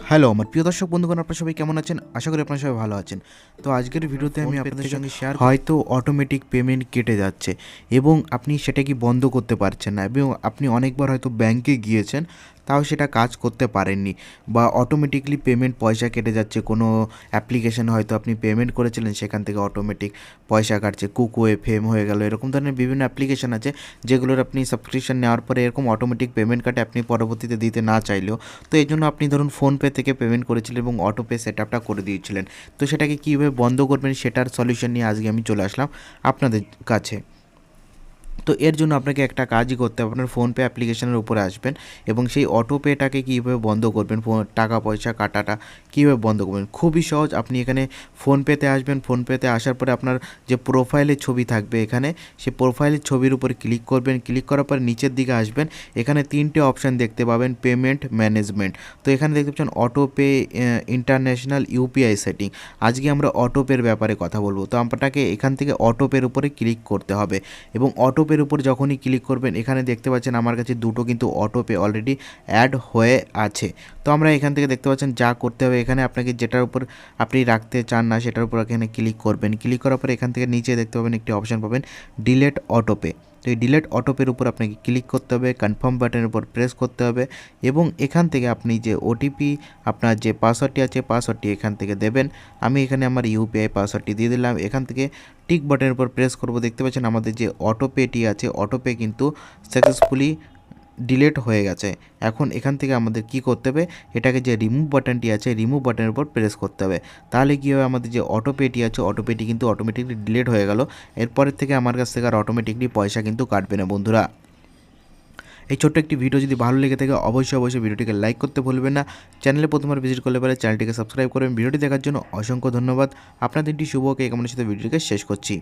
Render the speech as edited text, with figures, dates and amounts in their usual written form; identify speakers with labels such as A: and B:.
A: Hello আমার প্রিয় দর্শক বন্ধুগণ, আপনারা সবাই কেমন আছেন? আশা করি আপনারা সবাই ভালো আছেন। তো আজকের ভিডিওতে আমি আপনাদের সঙ্গে শেয়ার হয়তো অটোমেটিক পেমেন্ট কেটে যাচ্ছে এবং আপনি সেটা কি বন্ধ করতে পারছেন না, এবং আপনি অনেকবার হয়তো ব্যাংকে গিয়েছেন তাও সেটা কাজ করতে পারেননি, বা অটোমেটিকলি পেমেন্ট পয়সা কেটে যাচ্ছে। কোনো অ্যাপ্লিকেশন হয়তো আপনি পেমেন্ট করেছিলেন, সেখান থেকে অটোমেটিক পয়সা কাটছে। কুকু এফএম হয়ে গেল, এরকম ধরনের বিভিন্ন অ্যাপ্লিকেশন আছে যেগুলোর আপনি সাবস্ক্রিপশন নেওয়ার পরে এরকম অটোমেটিক পেমেন্ট কাটে, আপনি পরবর্তীতে দিতে না চাইলেও। তো এই জন্য আপনি ধরুন ফোনপে থেকে পেমেন্ট করেছিলেন এবং অটোপে সেট আপটা করে দিয়েছিলেন। তো সেটাকে কীভাবে বন্ধ করবেন সেটার সলিউশন নিয়ে আজকে আমি চলে আসলাম আপনাদের কাছে। তো এর জন্য আপনাকে একটা কাজই করতে হবে, আপনার ফোনপে অ্যাপ্লিকেশনের উপরে আসবেন এবং সেই অটোপেটাকে কীভাবে বন্ধ করবেন, টাকা পয়সা কাটাটা কীভাবে বন্ধ করবেন, খুবই সহজ। আপনি এখানে ফোনপেতে আসবেন, ফোনপেতে আসার পরে আপনার যে প্রোফাইলের ছবি থাকবে এখানে, সেই প্রোফাইলের ছবির উপরে ক্লিক করবেন। ক্লিক করার পর নিচের দিকে আসবেন, এখানে তিনটে অপশান দেখতে পাবেন, পেমেন্ট ম্যানেজমেন্ট। তো এখানে দেখতে পাচ্ছেন অটোপে ইন্টারন্যাশনাল ইউপিআই সেটিং। আজকে আমরা অটোপের ব্যাপারে কথা বলবো। তো আপনাকে এখান থেকে অটোপের উপরে ক্লিক করতে হবে এবং অটোপের উপর যখনই ক্লিক করবেন এখানে দেখতে পাচ্ছেন আমার কাছে দুটো কিন্তু অটোপে অলরেডি অ্যাড হয়ে আছে। তো আমরা এখান থেকে দেখতে পাচ্ছেন যা করতে হবে, এখানে আপনাকে যেটার উপর আপনি রাখতে চান না সেটার উপর এখানে ক্লিক করবেন। ক্লিক করার পর এখান থেকে নিচে দেখতে পাবেন একটি অপশান পাবেন, ডিলেট অটোপে। তো এই ডিলেট অটোপের উপর আপনাকে ক্লিক করতে হবে, কনফার্ম বাটনের উপর প্রেস করতে হবে এবং এখান থেকে আপনি যে ওটিপি, আপনার যে পাসওয়ার্ডটি আছে পাসওয়ার্ডটি এখান থেকে দেবেন। আমি এখানে আমার ইউপিআই পাসওয়ার্ডটি দিয়ে দিলাম। এখান থেকে টিক বাটনের উপর প্রেস করব। দেখতে পাচ্ছেন আমাদের যে অটোপেটি আছে, অটোপে কিন্তু সাকসেসফুলি ডিলেট হয়ে গেছে। এখন এখান থেকে আমাদের কি করতে হবে, এটাকে যে রিমুভ বাটনটি আছে রিমুভ বাটনের উপর প্রেস করতে হবে। তাহলে কী হবে, আমাদের যে অটোপেটি আছে অটোপেটি কিন্তু অটোমেটিকলি ডিলেট হয়ে গেল। এরপরের থেকে আমার কাছ থেকে আর অটোমেটিকলি পয়সা কিন্তু কাটবে না বন্ধুরা। এই ছোট্ট একটি ভিডিও যদি ভালো লেগে থাকে অবশ্যই ভিডিওটিকে লাইক করতে ভুলবেন না। চ্যানেলে প্রথমবার ভিজিট করলে পরে চ্যানেলটিকে সাবস্ক্রাইব করবেন। ভিডিওটি দেখার জন্য অসংখ্য ধন্যবাদ। আপনার দিনটি শুভ হোক এই কামনার সাথে ভিডিওটিকে শেষ করছি।